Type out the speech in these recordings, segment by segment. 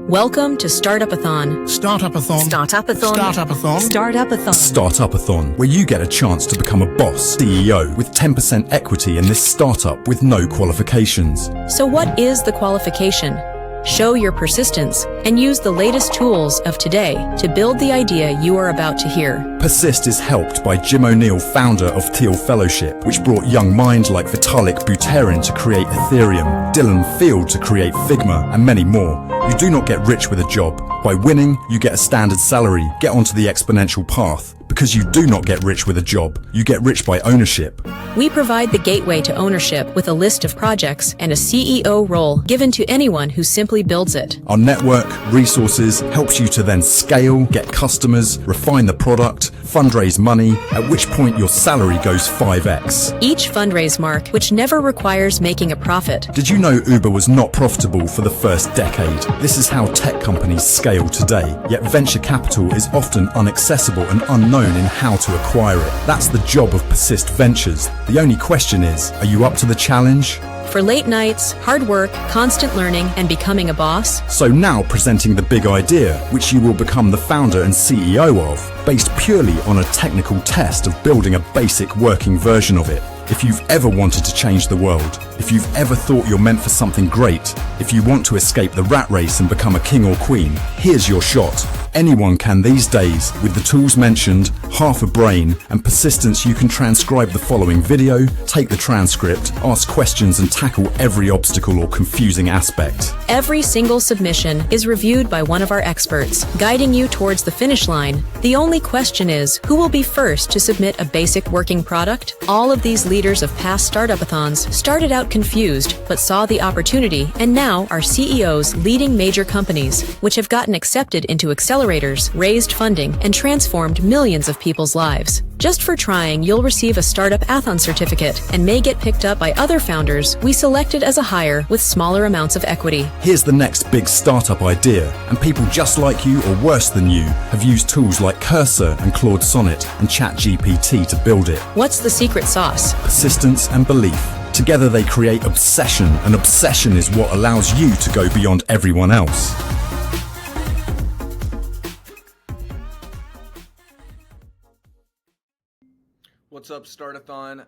Welcome to Startupathon. Startupathon. Startupathon. Startupathon. Startupathon. Startupathon, where you get a chance to become a boss, CEO, with 10% equity in this startup with no qualifications. So what is the qualification? Show your persistence and use the latest tools of today to build the idea you are about to hear. Persist is helped by Jim O'Neill, founder of Teal Fellowship, which brought young minds like Vitalik Buterin to create Ethereum, Dylan Field to create Figma, and many more. You do not get rich with a job. By winning, you get a standard salary, get onto the exponential path. Because you do not get rich with a job, you get rich by ownership. We provide the gateway to ownership with a list of projects and a CEO role given to anyone who simply builds it. Our network, resources, helps you to then scale, get customers, refine the product, fundraise money, at which point your salary goes 5x. Each fundraise mark, which never requires making a profit. Did you know Uber was not profitable for the first decade? This is how tech companies scale today, yet venture capital is often inaccessible and unknown in how to acquire it. That's the job of Persist Ventures. The only question is, are you up to the challenge? For late nights, hard work, constant learning, and becoming a boss? So now presenting the big idea, which you will become the founder and CEO of, based purely on a technical test of building a basic working version of it. If you've ever wanted to change the world, if you've ever thought you're meant for something great, if you want to escape the rat race and become a king or queen, here's your shot. Anyone can these days. With the tools mentioned, half a brain, and persistence, you can transcribe the following video, take the transcript, ask questions, and tackle every obstacle or confusing aspect. Every single submission is reviewed by one of our experts, guiding you towards the finish line. The only question is, who will be first to submit a basic working product? All of these leaders of past Startupathons started out confused, but saw the opportunity, and now are CEOs leading major companies, which have gotten accepted into accelerators, raised funding, and transformed millions of people's lives. Just for trying, you'll receive a Startupathon certificate and may get picked up by other founders we selected as a hire with smaller amounts of equity. Here's the next big startup idea, and people just like you or worse than you have used tools like Cursor and Claude Sonnet and ChatGPT to build it. What's the secret sauce? Persistence and belief. Together they create obsession, and obsession is what allows you to go beyond everyone else. What's up, Startathon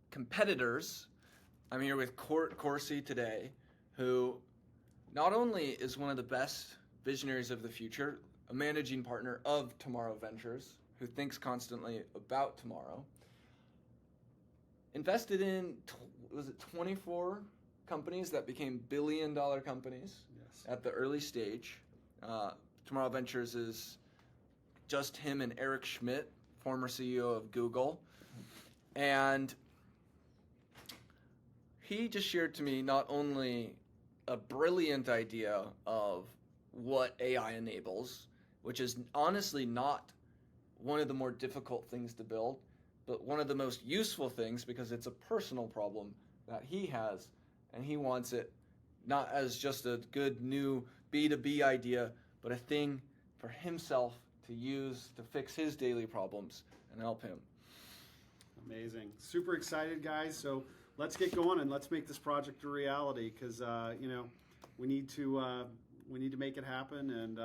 competitors? I'm here with Court Corsi today, who not only is one of the best visionaries of the future, a managing partner of Tomorrow Ventures, who thinks constantly about tomorrow, invested in, 24 companies that became billion-dollar companies at the early stage. Tomorrow Ventures is just him and Eric Schmidt, former CEO of Google, and he just shared to me not only a brilliant idea of what AI enables, which is honestly not one of the more difficult things to build, but one of the most useful things because it's a personal problem that he has, and he wants it not as just a good new B2B idea, but a thing for himself to use to fix his daily problems and help him. Amazing. Super excited, guys. So let's get going and let's make this project a reality because, we need to make it happen. And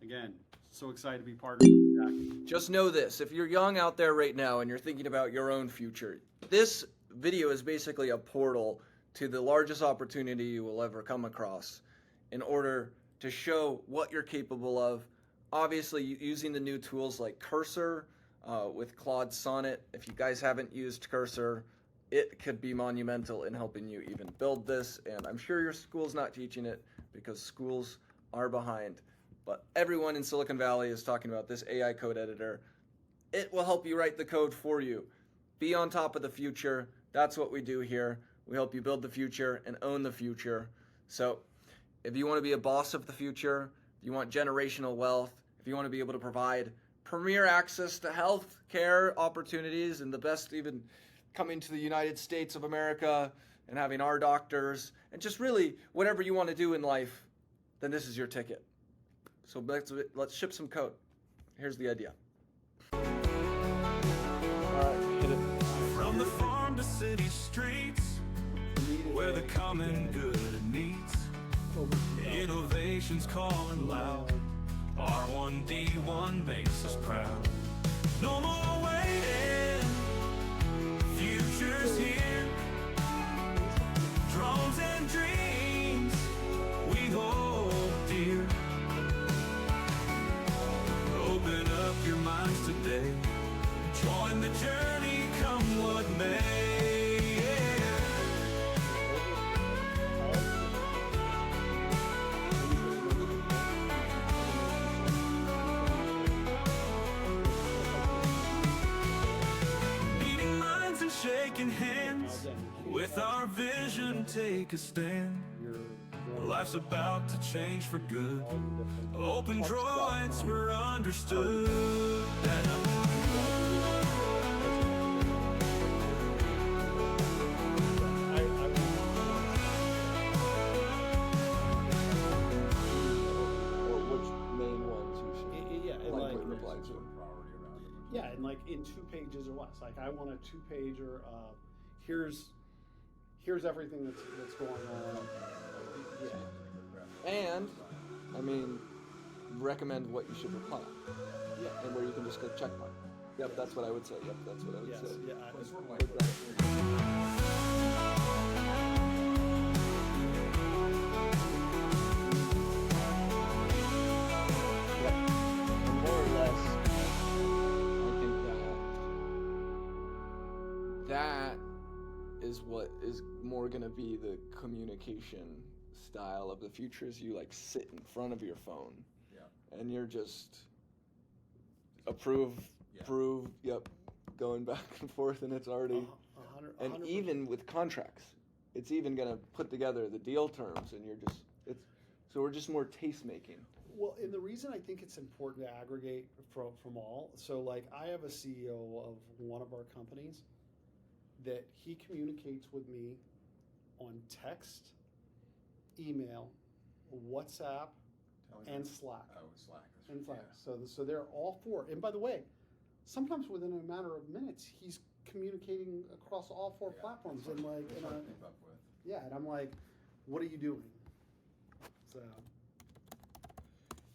again, so excited to be part of it. Just know this, if you're young out there right now and you're thinking about your own future, this video is basically a portal to the largest opportunity you will ever come across in order to show what you're capable of. Obviously, using the new tools like Cursor with Claude Sonnet. If you guys haven't used Cursor, it could be monumental in helping you even build this. And I'm sure your school's not teaching it because schools are behind. But everyone in Silicon Valley is talking about this AI code editor. It will help you write the code for you. Be on top of the future. That's what we do here. We help you build the future and own the future. So if you want to be a boss of the future, if you want generational wealth, if you want to be able to provide premier access to health care opportunities and the best even coming to the United States of America and having our doctors and just really whatever you want to do in life, then this is your ticket. So let's ship some code. Here's the idea. All right, hit it. From the farm to city streets, where the common good meets. Innovation's calling loud. R1D1 makes us proud. No more waiting. Future's here. Drones and dreams we hold dear. Open up your minds today. Join the journey, come what may. Meeting minds and shaking hands. With our vision, take a stand. Life's about to change for good. Open droids, we're understood. Which main ones you should Yeah, and like, reply to? yeah, and like in 2 pages or less. Like I want a 2-pager. Here's everything that's going on. Yeah. And, I mean, recommend what you should reply. Yeah. And where you can just go check mark. Yep, that's what I would say. Yep, that's what I would Yes. say. Yeah. It's sort of like more or less, I think that is what is more gonna be the communication style of the future. Is you like sit in front of your phone, and you're just approve, yep, going back and forth, and it's already, and 100%. even with contracts, it's even gonna put together the deal terms, and you're just so we're just more taste making. Well, and the reason I think it's important to aggregate from all, so like I have a CEO of one of our companies that he communicates with me on text, email, WhatsApp, and Slack. Oh, Slack. And Slack. So they're all 4. And by the way, sometimes within a matter of minutes, he's communicating across all 4 platforms. And like, That's what I keep up with. yeah, and I'm like, what are you doing? So.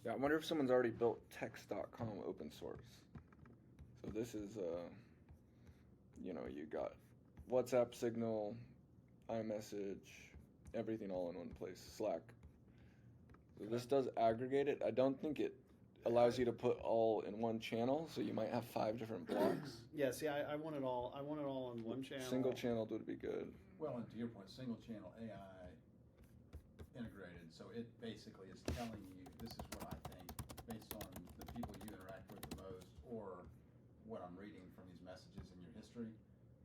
Yeah, I wonder if someone's already built text.com open source. So this is, you got WhatsApp, Signal, iMessage, everything all in one place, Slack. So this does aggregate it. I don't think it allows you to put all in one channel, so you might have 5 different blocks. Yeah, see, I want it all. I want it all on one channel. Single channel would be good. Well, and to your point, single channel AI integrated, so it basically is telling you this is what I think based on the people you interact with the most, or what I'm reading from these messages in your history,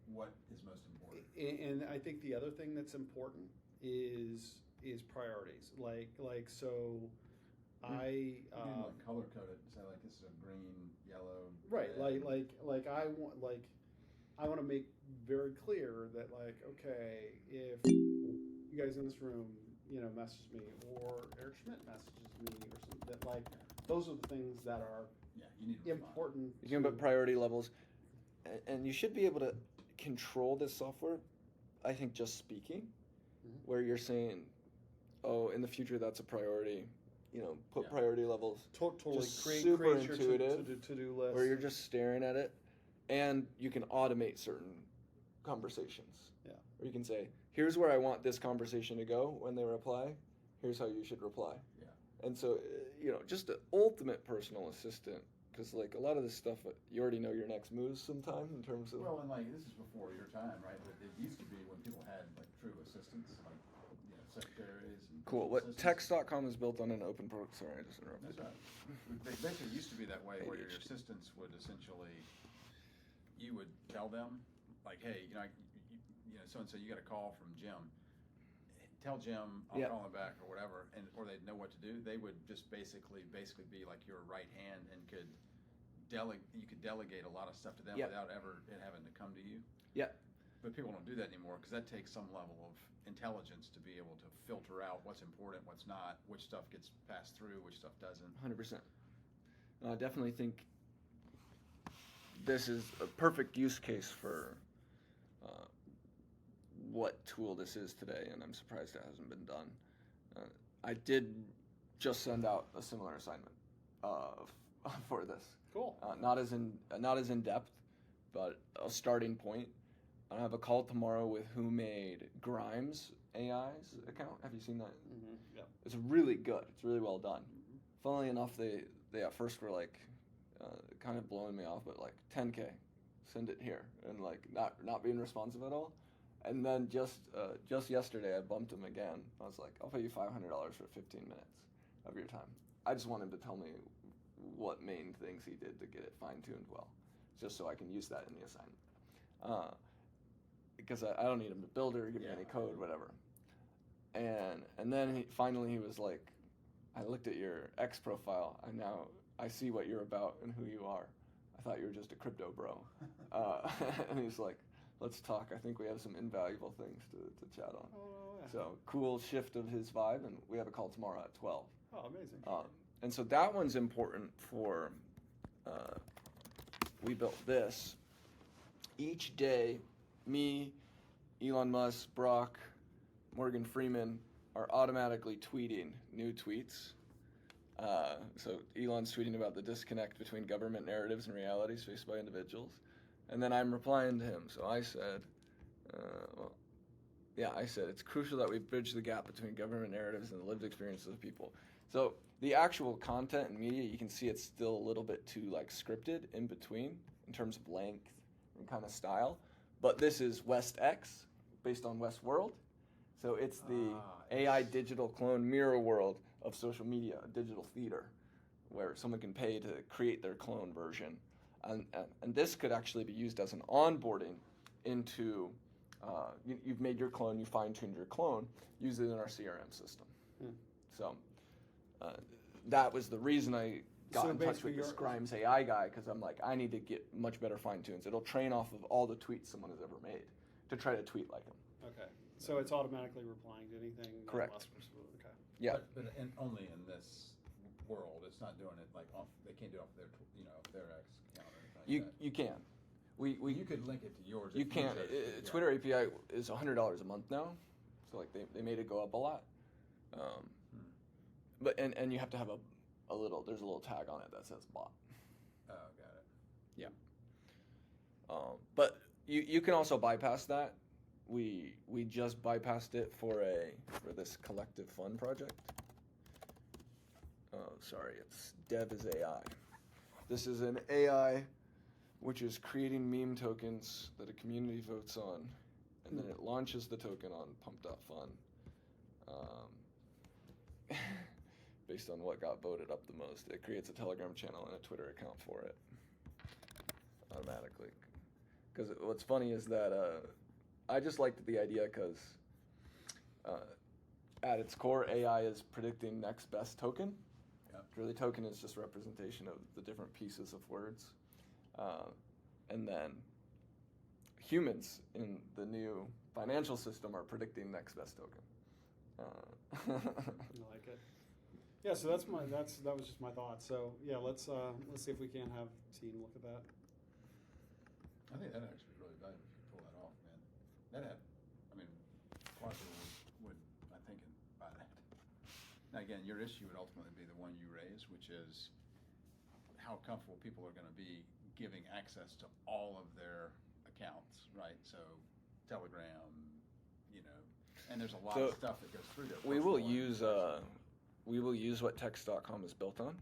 what is most important. And I think the other thing that's important is priorities. Like so, I You can like color code it and say like this is a green, yellow. right. red. Like I want to make very clear that like, okay, if you guys in this room, message me, or Eric Schmidt messages me, or something, that like those are the things that are Yeah, you need to respond. important. You can put priority levels, and you should be able to control this software, I think, just speaking, where you're saying, oh, in the future that's a priority, put priority levels. Totally Just create super your intuitive, to-do list. where you're just staring at it, and you can automate certain conversations. Yeah. Or you can say, here's where I want this conversation to go when they reply. Here's how you should reply. Yeah. And so, just the ultimate personal assistant, because like a lot of this stuff, you already know your next moves sometime in terms of. Well, and like this is before your time, right? But it used to be when people had like true assistants, like secretaries. And Cool. virtual What assistants. text.com is built on an open sorry, I just interrupted. That's right. They basically used to be that way, where your ADHD. assistants would essentially, you would tell them, like, hey, so and so, you got a call from Jim. Tell Jim I'll Yeah. call him back or whatever, or they'd know what to do. They would just basically be like your right hand and you could delegate a lot of stuff to them Yeah. without ever it having to come to you. Yeah. But people don't do that anymore because that takes some level of intelligence to be able to filter out what's important, what's not, which stuff gets passed through, which stuff doesn't. 100%. I definitely think this is a perfect use case for what tool this is today, and I'm surprised it hasn't been done. I did just send out a similar assignment for this. Cool. Not as in depth, but a starting point. I have a call tomorrow with who made Grimes AI's account. Have you seen that? Mm-hmm. Yeah. It's really good. It's really well done. Funnily enough, they at first were like kind of blowing me off, but like 10K, send it here, and like not being responsive at all. And then just yesterday, I bumped him again. I was like, I'll pay you $500 for 15 minutes of your time. I just want him to tell me what main things he did to get it fine-tuned well, just so I can use that in the assignment. Because I don't need him to build or give me any code, whatever. And then finally he was like, I looked at your X profile, and now I see what you're about and who you are. I thought you were just a crypto bro. And he's like, let's talk. I think we have some invaluable things to chat on. Oh, yeah. So cool shift of his vibe, and we have a call tomorrow at 12. Oh, amazing. And so that one's important for, we built this. Each day, me, Elon Musk, Brock, Morgan Freeman are automatically tweeting new tweets. So Elon's tweeting about the disconnect between government narratives and realities faced by individuals. And then I'm replying to him. So I said, I said, it's crucial that we bridge the gap between government narratives and the lived experiences of people. So the actual content and media, you can see it's still a little bit too like scripted in between in terms of length and kind of style. But this is WestX, based on Westworld. So it's the AI digital clone mirror world of social media, a digital theater, where someone can pay to create their clone version. And this could actually be used as an onboarding into, you've made your clone, you fine-tuned your clone, use it in our CRM system. So that was the reason I got in touch with this Grimes AI guy, because I'm like, I need to get much better fine-tunes. It'll train off of all the tweets someone has ever made to try to tweet like him. Okay. So it's automatically replying to anything? Correct. Okay. Yeah. But only in this world. It's not doing it like off. They can't do it off their their X account or anything. You can. You could link it to yours. You can. Twitter API is $100 a month now, so like they made it go up a lot. But and you have to have there's a little tag on it that says bot. Oh, got it. Yeah. But you can also bypass that. We just bypassed it for this collective fund project. Oh, sorry, it's Dev is AI. This is an AI which is creating meme tokens that a community votes on, and then it launches the token on pump.fun based on what got voted up the most. It creates a Telegram channel and a Twitter account for it automatically. Because what's funny is that I just liked the idea because at its core, AI is predicting next best token. Yep. Really, token is just representation of the different pieces of words. And then humans in the new financial system are predicting next best token. I like it. Yeah, so that was just my thought. So yeah, let's see if we can have team look at that. I think that actually really valuable if you pull that off, man. A lot of people would I think, buy that. Now again, your issue would ultimately be the one you raise, which is how comfortable people are going to be giving access to all of their accounts, right? So Telegram, and there's a lot of stuff that goes through there. We will use what text.com is built on.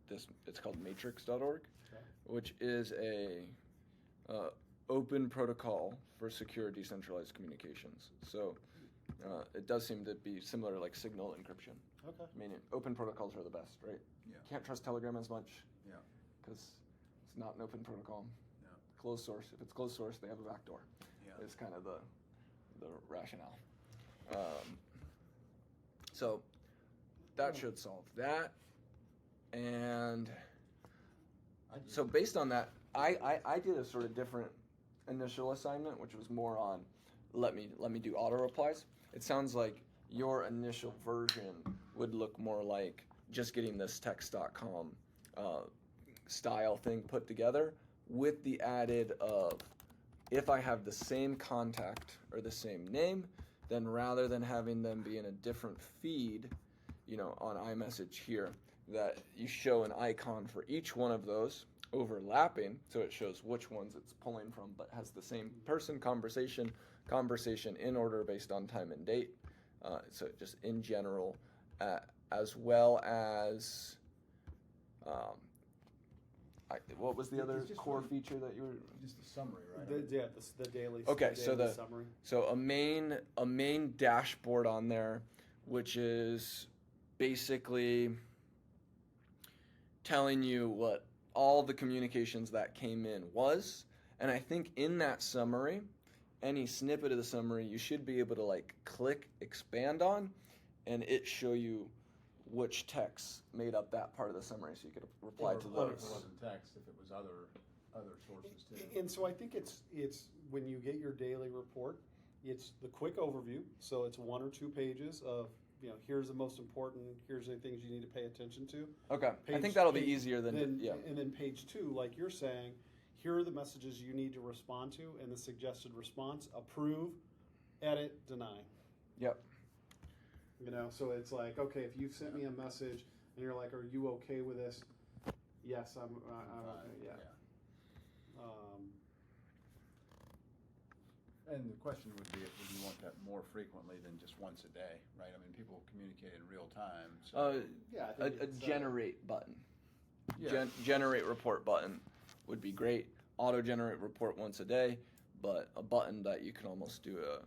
It's called matrix.org, which is a open protocol for secure decentralized communications. So it does seem to be similar to like signal encryption. Okay. I mean, open protocols are the best, right? Yeah. Can't trust Telegram as much. Yeah. Because it's not an open protocol. Yeah. Closed source. If it's closed source, they have a backdoor. Yeah. Is kind of the rationale. So that should solve that. And so based on that, I did a sort of different initial assignment, which was more on let me do auto replies. It sounds like your initial version would look more like just getting this text.com style thing put together with the added of if I have the same contact or the same name, then rather than having them be in a different feed, on iMessage here, that you show an icon for each one of those overlapping, so it shows which ones it's pulling from, but has the same person, conversation in order based on time and date. So just in general, as well as, what was the other core feature that you were? Just a summary, right? The daily. Okay, the so daily summary. So a main dashboard on there, which is basically telling you what all the communications that came in was, and I think in that summary, any snippet of the summary, you should be able to like click expand on, and it show you which texts made up that part of the summary, so you could reply to If those. it wasn't text, if it was other sources too. And so I think it's when you get your daily report, it's the quick overview. So it's 1 or 2 pages of, here's the most important, here's the things you need to pay attention to. Okay, I Page- think that'll be page- easier than yeah. And then page 2, like you're saying, here are the messages you need to respond to and the suggested response: approve, edit, deny. Yep. So it's like, okay, if you've sent me a message and you're like, are you okay with this? Yes, I'm okay, yeah. And the question would be, would you want that more frequently than just once a day, right? I mean, people communicate in real time. So Yeah, I A think it's, generate button. yeah. Generate report button would be great. Auto generate report once a day, but a button that you can almost do a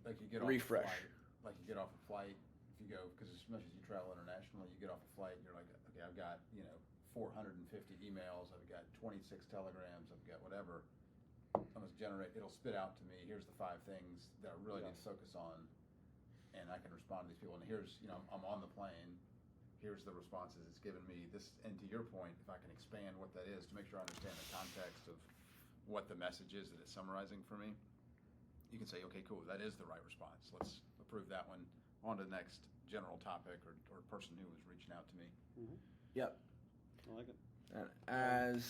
like you get off refresh. A flight, like you get off a flight, if you go, because as much as you travel internationally, you get off a flight, you're like, okay, I've got 450 emails, I've got 26 telegrams, I've got whatever. I'm gonna generate. It'll spit out to me. Here's the 5 things that I really need to focus on, and I can respond to these people. And here's, I'm on the plane. Here's the responses it's given me. This, and to your point, if I can expand what that is to make sure I understand the context of what the message is that it's summarizing for me, you can say, okay, cool, that is the right response. Let's approve that one. On to the next general topic or person who was reaching out to me. Yep. I like it. And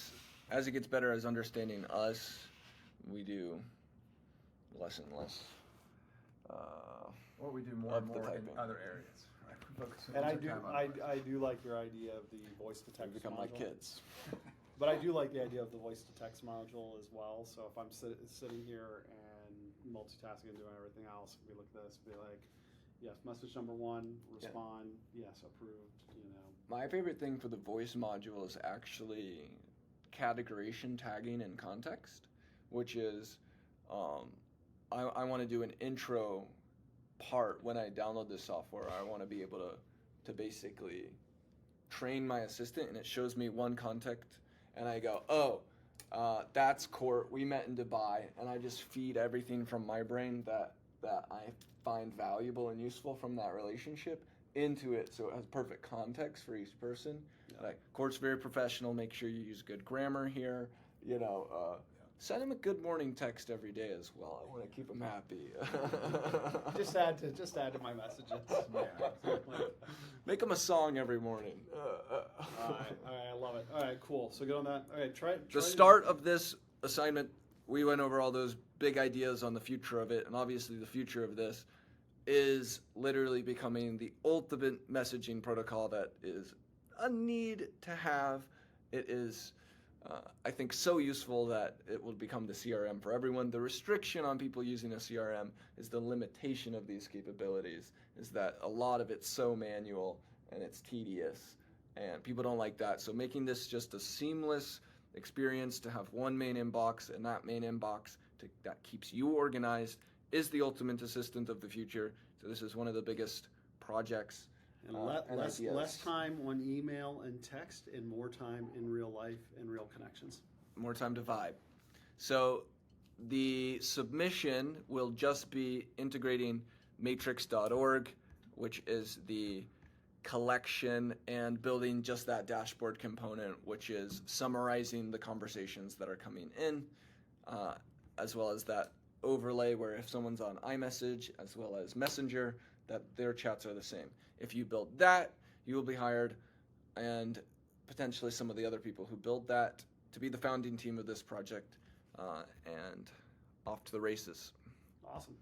as it gets better as understanding us, we do less and less. Or we do more Of and the more in typing. other areas. Right? We focus And I our do, time on I, others. I do like your idea of the voice to We text become module. like kids. But I do like the idea of the voice to text module as well. So if I'm sitting here and multitasking and doing everything else, we look at this, be like, yes, message number 1, respond, yes, approved. My favorite thing for the voice module is actually categorization, tagging, and context, which is I want to do an intro part when I download this software. I want to be able to basically train my assistant, and it shows me one contact, and I go, oh, that's Court. We met in Dubai, and I just feed everything from my brain that I find valuable and useful from that relationship into it, so it has perfect context for each person. Like, Court's very professional. Make sure you use good grammar here. Send him a good morning text every day as well. I want to keep him happy. Just add to my messages. Yeah, exactly. Make him a song every morning. All right, I love it. All right, cool. So good on that. All right, try The start of this assignment, we went over all those big ideas on the future of it, and obviously the future of this is literally becoming the ultimate messaging protocol that is a need to have. It is, I think, so useful that it will become the CRM for everyone. The restriction on people using a CRM is the limitation of these capabilities, is that a lot of it's so manual and it's tedious, and people don't like that. So making this just a seamless experience to have one main inbox, and that main inbox that keeps you organized is the ultimate assistant of the future. So this is one of the biggest projects. And and less ideas. time on email and text, and more time in real life and real connections. More time to vibe. So the submission will just be integrating matrix.org, which is the collection, and building just that dashboard component, which is summarizing the conversations that are coming in, as well as that overlay where if someone's on iMessage as well as Messenger, that their chats are the same. If you build that, you will be hired, and potentially some of the other people who build that, to be the founding team of this project, and off to the races. Awesome.